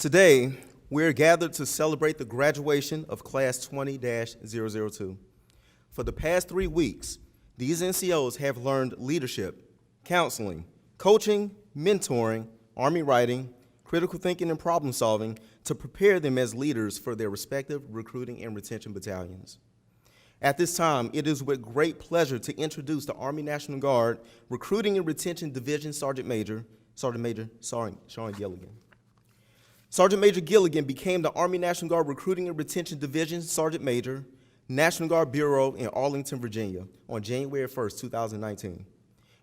Today, we're gathered to celebrate the graduation of Class 20-002. For the past 3 weeks, these NCOs have learned leadership, counseling, coaching, mentoring, Army writing, critical thinking, and problem solving to prepare them as leaders for their respective recruiting and retention battalions. At this time, it is with great pleasure to introduce the Army National Guard Recruiting and Retention Division Sergeant Major Sean Gilligan. Sergeant Major Gilligan became the Army National Guard Recruiting and Retention Division Sergeant Major, National Guard Bureau in Arlington, Virginia on January 1st, 2019.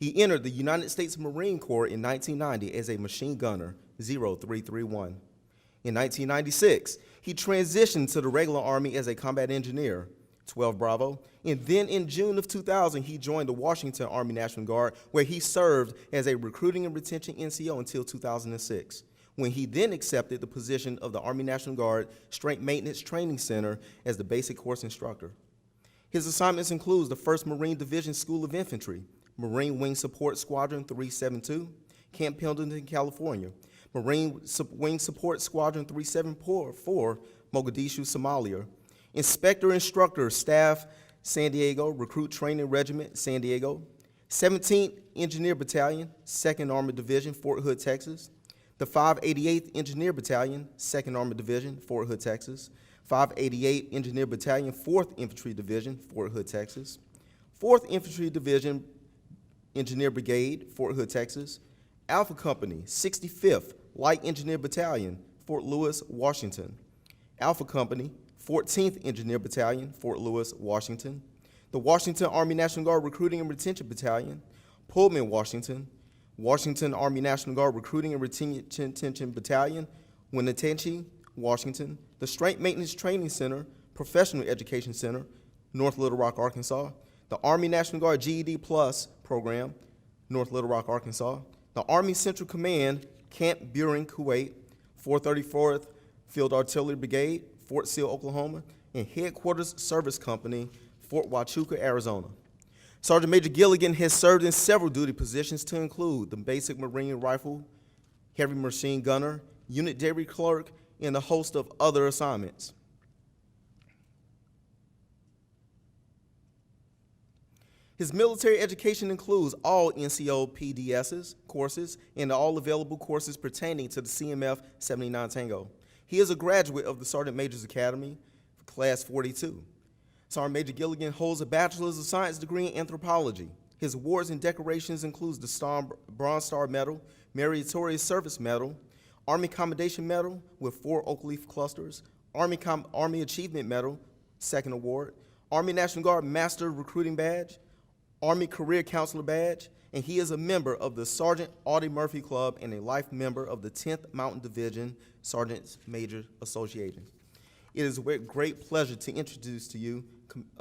He entered the United States Marine Corps in 1990 as a machine gunner, 0331. In 1996, he transitioned to the regular Army as a combat engineer, 12 Bravo, and then in June of 2000, he joined the Washington Army National Guard, where he served as a recruiting and retention NCO until 2006, when he then accepted the position of the Army National Guard Strength Maintenance Training Center as the basic course instructor. His assignments include the 1st Marine Division School of Infantry, Marine Wing Support Squadron 372, Camp Pendleton, California, Marine Wing Support Squadron 374, Mogadishu, Somalia, Inspector Instructor Staff, San Diego, Recruit Training Regiment, San Diego, 17th Engineer Battalion, 2nd Armored Division, Fort Hood, Texas, the 588th Engineer Battalion, 2nd Armored Division, Fort Hood, Texas, 588 Engineer Battalion, 4th Infantry Division, Fort Hood, Texas, 4th Infantry Division, Engineer Brigade, Fort Hood, Texas, Alpha Company, 65th Light Engineer Battalion, Fort Lewis, Washington, Alpha Company, 14th Engineer Battalion, Fort Lewis, Washington, the Washington Army National Guard Recruiting and Retention Battalion, Pullman, Washington, Washington Army National Guard Recruiting and Retention Battalion, Winnetanche, Washington, the Strength Maintenance Training Center, Professional Education Center, North Little Rock, Arkansas, the Army National Guard GED Plus program, North Little Rock, Arkansas, the Army Central Command, Camp Buren, Kuwait, 434th Field Artillery Brigade, Fort Sill, Oklahoma, and Headquarters Service Company, Fort Huachuca, Arizona. Sergeant Major Gilligan has served in several duty positions to include the Basic Marine Rifle, Heavy Machine Gunner, Unit Dairy Clerk, and a host of other assignments. His military education includes all NCO PDSs courses and all available courses pertaining to the CMF 79 Tango. He is a graduate of the Sergeant Major's Academy, Class 42. Sergeant Major Gilligan holds a Bachelor's of Science degree in anthropology. His awards and decorations include the Bronze Star Medal, Meritorious Service Medal, Army Commendation Medal with 4 oak leaf clusters, Army Achievement Medal, 2nd Award, Army National Guard Master Recruiting Badge, Army Career Counselor Badge, and he is a member of the Sergeant Audie Murphy Club and a life member of the 10th Mountain Division Sergeant Major Association. It is with great pleasure to introduce to you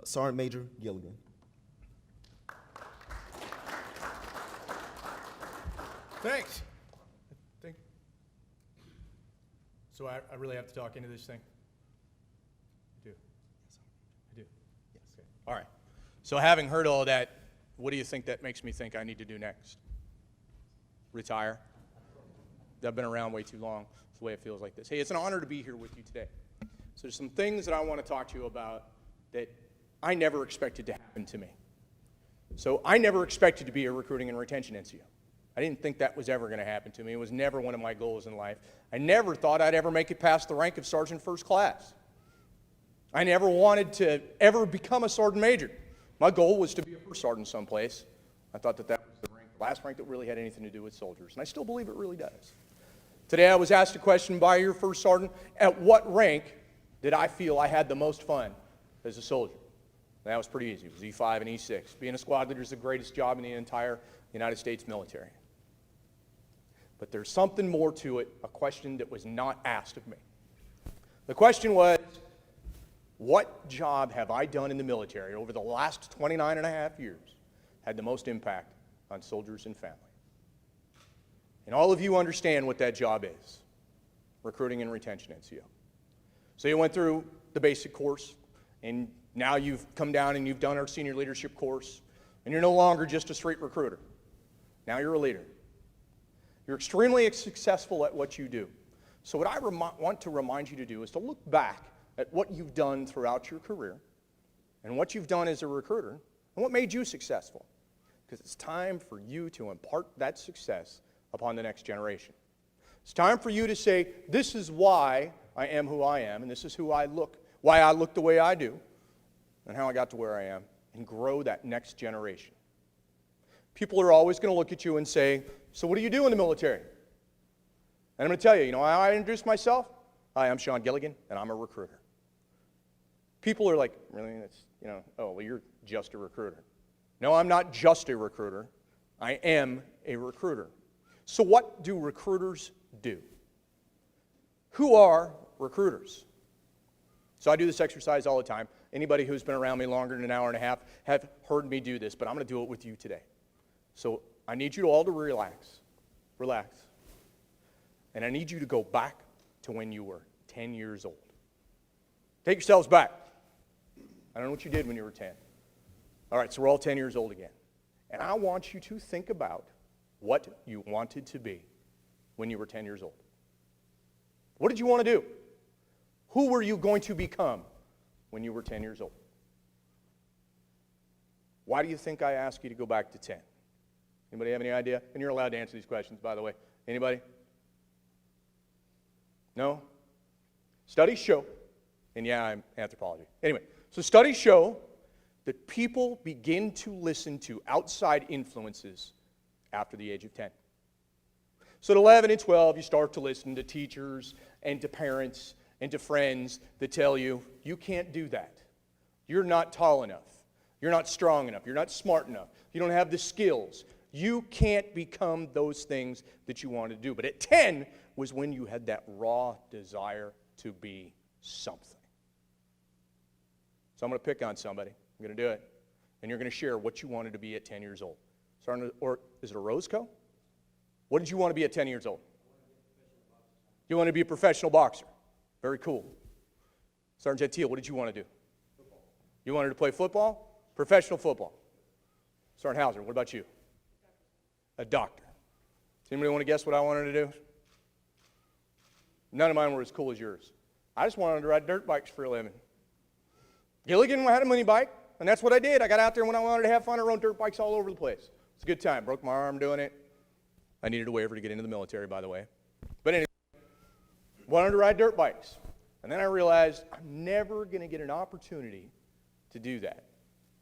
Sergeant Major Gilligan. Thanks. So I really have to talk into this thing? I do. I do? Yes. Okay. All right. So having heard all that, what do you think that makes me think I need to do next? Retire? I've been around way too long. It's the way it feels like this. Hey, it's an honor to be here with you today. So there's some things that I want to talk to you about that I never expected to happen to me. So I never expected to be a recruiting and retention NCO. I didn't think that was ever going to happen to me. It was never one of my goals in life. I never thought I'd ever make it past the rank of Sergeant First Class. I never wanted to ever become a Sergeant Major. My goal was to be a first sergeant someplace. I thought that was the last rank that really had anything to do with soldiers, and I still believe it really does. Today I was asked a question by your first sergeant, at what rank did I feel I had the most fun as a soldier? And that was pretty easy. It was E5 and E6. Being a squad leader is the greatest job in the entire United States military. But there's something more to it, a question that was not asked of me. The question was, what job have I done in the military over the last 29 and a half years had the most impact on soldiers and family? And all of you understand what that job is, recruiting and retention NCO. So you went through the basic course, and now you've come down and you've done our senior leadership course, and you're no longer just a straight recruiter. Now you're a leader. You're extremely successful at what you do. So what I want to remind you to do is to look back at what you've done throughout your career and what you've done as a recruiter and what made you successful. Because it's time for you to impart that success upon the next generation. It's time for you to say, this is why I am who I am, and this is why I look the way I do, and how I got to where I am, and grow that next generation. People are always going to look at you and say, so what do you do in the military? And I'm going to tell you, how I introduce myself? Hi, I'm Sean Gilligan, and I'm a recruiter. People are like, really? That's, oh, well, you're just a recruiter. No, I'm not just a recruiter. I am a recruiter. So what do recruiters do? Who are recruiters? So I do this exercise all the time. Anybody who's been around me longer than an hour and a half have heard me do this, but I'm going to do it with you today. So I need you all to relax. Relax. And I need you to go back to when you were 10 years old. Take yourselves back. I don't know what you did when you were 10. All right, so we're all 10 years old again. And I want you to think about what you wanted to be when you were 10 years old. What did you want to do? Who were you going to become when you were 10 years old? Why do you think I asked you to go back to 10? Anybody have any idea? And you're allowed to answer these questions, by the way. Anybody? No? Studies show, and yeah, I'm anthropology. Anyway, so studies show that people begin to listen to outside influences after the age of 10. So at 11 and 12, you start to listen to teachers and to parents and to friends that tell you, you can't do that. You're not tall enough. You're not strong enough. You're not smart enough. You don't have the skills. You can't become those things that you want to do. But at 10 was when you had that raw desire to be something. So I'm going to pick on somebody. I'm going to do it. And you're going to share what you wanted to be at 10 years old. Or is it a Roscoe? What did you want to be at 10 years old? You want to be a professional boxer. Very cool. Sergeant Teal, what did you want to do? Football. You wanted to play football? Professional football. Sergeant Hauser, what about you? A doctor. Does anybody want to guess what I wanted to do? None of mine were as cool as yours. I just wanted to ride dirt bikes for a living. Gilligan had a mini bike, and that's what I did. I got out there when I wanted to have fun. I rode dirt bikes all over the place. It's a good time. Broke my arm doing it. I needed a waiver to get into the military, by the way. But anyway, wanted to ride dirt bikes. And then I realized I'm never going to get an opportunity to do that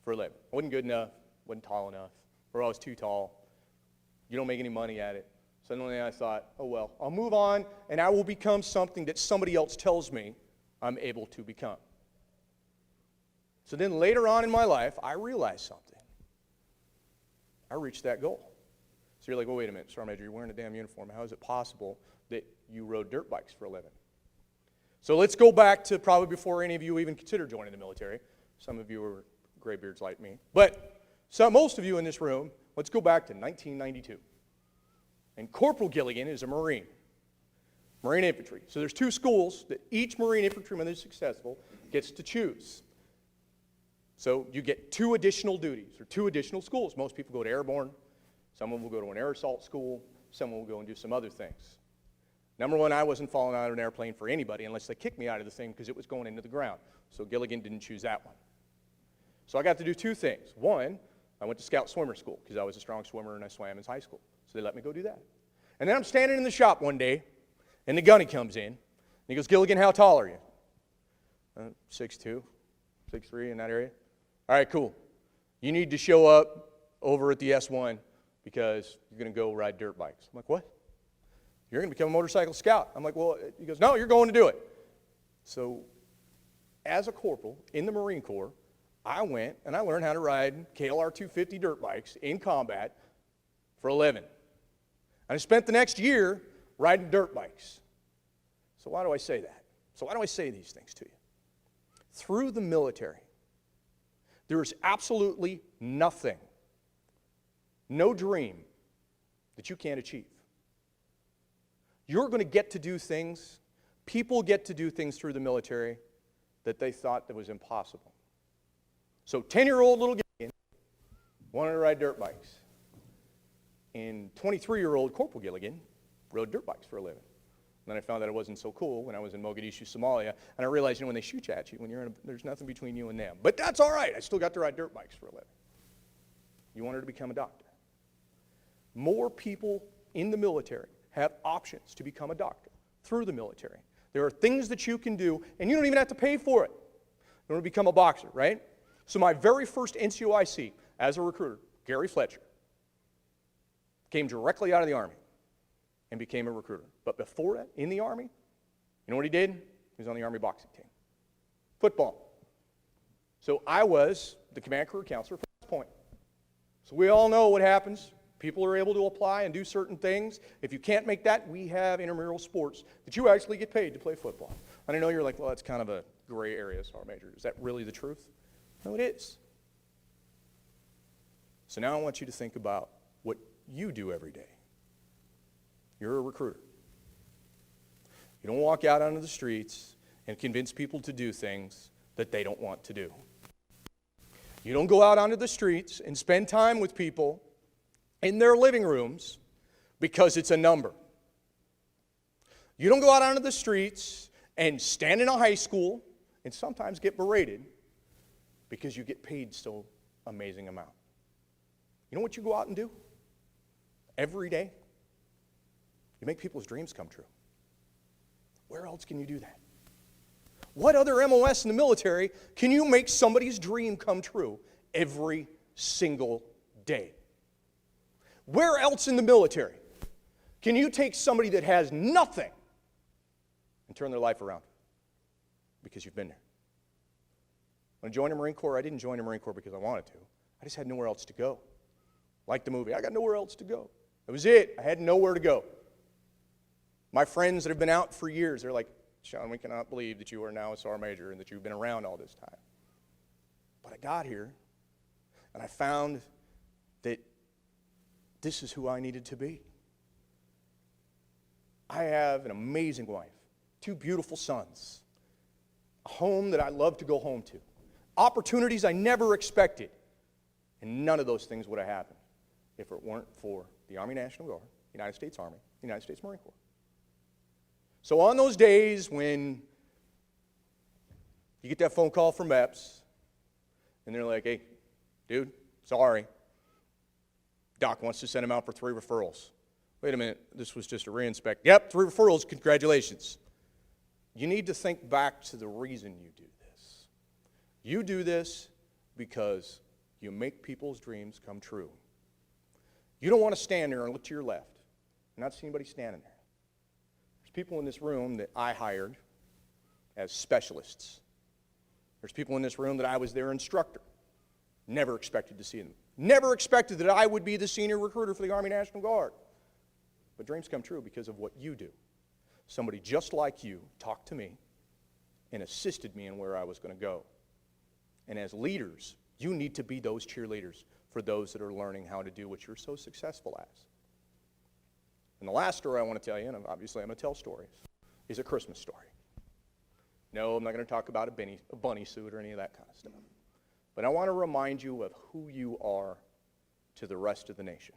for a living. I wasn't good enough, wasn't tall enough, or I was too tall. You don't make any money at it. Suddenly I thought, oh well, I'll move on and I will become something that somebody else tells me I'm able to become. So then later on in my life, I realized something. I reached that goal. So you're like, well, wait a minute, Sergeant Major, you're wearing a damn uniform. How is it possible that you rode dirt bikes for a living? So let's go back to probably before any of you even considered joining the military. Some of you are graybeards like me. But most of you in this room, let's go back to 1992. And Corporal Gilligan is a Marine infantry. So there's two schools that each Marine infantryman that's successful gets to choose. So you get two additional duties, or two additional schools. Most people go to airborne. Someone will go to an air assault school. Someone will go and do some other things. Number one, I wasn't falling out of an airplane for anybody unless they kicked me out of the thing because it was going into the ground. So Gilligan didn't choose that one. So I got to do two things. One, I went to Scout Swimmer School because I was a strong swimmer and I swam in high school. So they let me go do that. And then I'm standing in the shop one day, and the gunny comes in, and he goes, Gilligan, how tall are you? 6'2", 6'3", in that area. All right, cool. You need to show up over at the S1 because you're going to go ride dirt bikes. I'm like, what? You're going to become a motorcycle scout. I'm like, well, he goes, no, you're going to do it. So as a corporal in the Marine Corps, I went and I learned how to ride KLR 250 dirt bikes in combat for a living. I spent the next year riding dirt bikes. So why do I say that? So why do I say these things to you? Through the military, there is absolutely nothing, no dream that you can't achieve. You're going to get to do things, people get to do things through the military that they thought that was impossible. So 10-year-old little Gilligan wanted to ride dirt bikes. And 23-year-old Corporal Gilligan rode dirt bikes for a living. then I found out it wasn't so cool when I was in Mogadishu, Somalia, and I realized, when they shoot at you, when you're there's nothing between you and them. But that's all right. I still got to ride dirt bikes for a living. You wanted to become a doctor. More people in the military have options to become a doctor through the military. There are things that you can do, and you don't even have to pay for it in order to become a boxer, right? So my very first NCOIC as a recruiter, Gary Fletcher, came directly out of the Army and became a recruiter. But before that, in the Army, you know what he did? He was on the Army boxing team. Football. So I was the command career counselor for West Point. So we all know what happens. People are able to apply and do certain things. If you can't make that, we have intramural sports that you actually get paid to play football. And I know you're like, well, that's kind of a gray area, Sergeant Major. Is that really the truth? No, it is. So now I want you to think about what you do every day. You're a recruiter. You don't walk out onto the streets and convince people to do things that they don't want to do. You don't go out onto the streets and spend time with people in their living rooms because it's a number. You don't go out onto the streets and stand in a high school and sometimes get berated because you get paid so amazing amount. You know what you go out and do every day? You make people's dreams come true. Where else can you do that? What other MOS in the military can you make somebody's dream come true every single day? Where else in the military can you take somebody that has nothing and turn their life around? Because you've been there. When I joined the Marine Corps, I didn't join the Marine Corps because I wanted to. I just had nowhere else to go. Like the movie, I got nowhere else to go. That was it. I had nowhere to go. My friends that have been out for years, they're like, Sean, we cannot believe that you are now a Sergeant Major and that you've been around all this time. But I got here, and I found that this is who I needed to be. I have an amazing wife, 2 beautiful sons, a home that I love to go home to, opportunities I never expected, and none of those things would have happened if it weren't for the Army National Guard, United States Army, United States Marine Corps. So on those days when you get that phone call from EPS, and they're like, hey, dude, sorry. Doc wants to send him out for 3 referrals. Wait a minute, this was just a reinspect. Yep, 3 referrals, congratulations. You need to think back to the reason you do this. You do this because you make people's dreams come true. You don't want to stand there and look to your left and not see anybody standing there. There's people in this room that I hired as specialists. There's people in this room that I was their instructor. Never expected to see them. Never expected that I would be the senior recruiter for the Army National Guard. But dreams come true because of what you do. Somebody just like you talked to me and assisted me in where I was going to go. And as leaders, you need to be those cheerleaders for those that are learning how to do what you're so successful as. And the last story I want to tell you, and obviously I'm going to tell stories, is a Christmas story. No, I'm not going to talk about a bunny suit or any of that kind of stuff. But I want to remind you of who you are to the rest of the nation.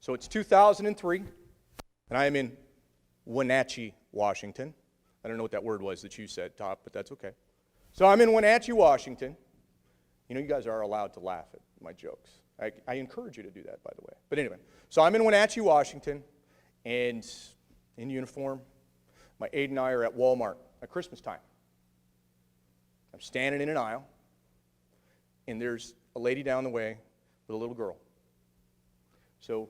So it's 2003, and I am in Wenatchee, Washington. I don't know what that word was that you said, Top, but that's okay. So I'm in Wenatchee, Washington. You know, you guys are allowed to laugh at my jokes. I encourage you to do that, by the way. But anyway, so I'm in Wenatchee, Washington, and in uniform. My aide and I are at Walmart at Christmas time. I'm standing in an aisle, and there's a lady down the way with a little girl. So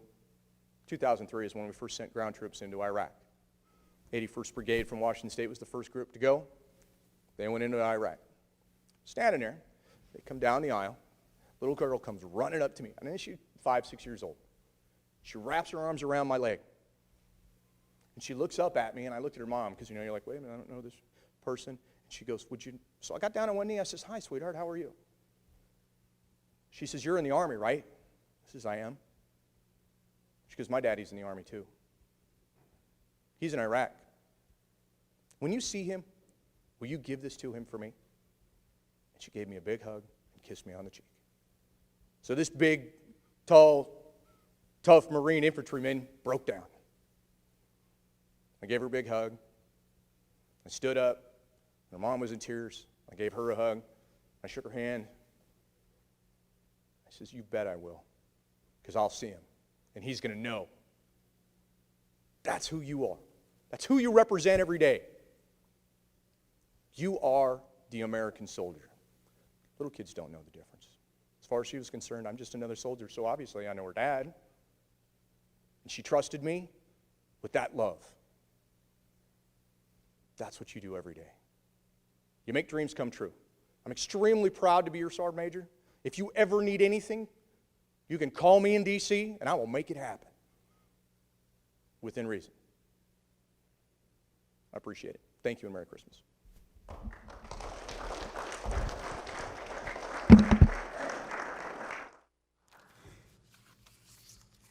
2003 is when we first sent ground troops into Iraq. 81st Brigade from Washington State was the first group to go. They went into Iraq. Standing there, they come down the aisle. Little girl comes running up to me. I mean, she's 5, 6 years old. She wraps her arms around my leg. And she looks up at me, and I looked at her mom, because, you know, you're like, wait a minute, I don't know this person. And she goes, would you? So I got down on one knee. I says, hi, sweetheart, how are you? She says, you're in the Army, right? I says, I am. She goes, my daddy's in the Army, too. He's in Iraq. When you see him, will you give this to him for me? And she gave me a big hug and kissed me on the cheek. So this big, tall, tough Marine infantryman broke down. I gave her a big hug. I stood up. Her mom was in tears. I gave her a hug. I shook her hand. I says, you bet I will, because I'll see him, and he's going to know. That's who you are. That's who you represent every day. You are the American soldier. Little kids don't know the difference. As far as she was concerned, I'm just another soldier, so obviously I know her dad. And she trusted me with that love. That's what you do every day. You make dreams come true. I'm extremely proud to be your Sergeant Major. If you ever need anything, you can call me in D.C., and I will make it happen within reason. I appreciate it. Thank you, and Merry Christmas.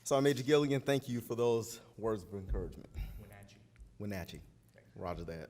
Sergeant Major Gilligan, thank you for those words of encouragement. Wenatchee. Wenatchee. Roger that.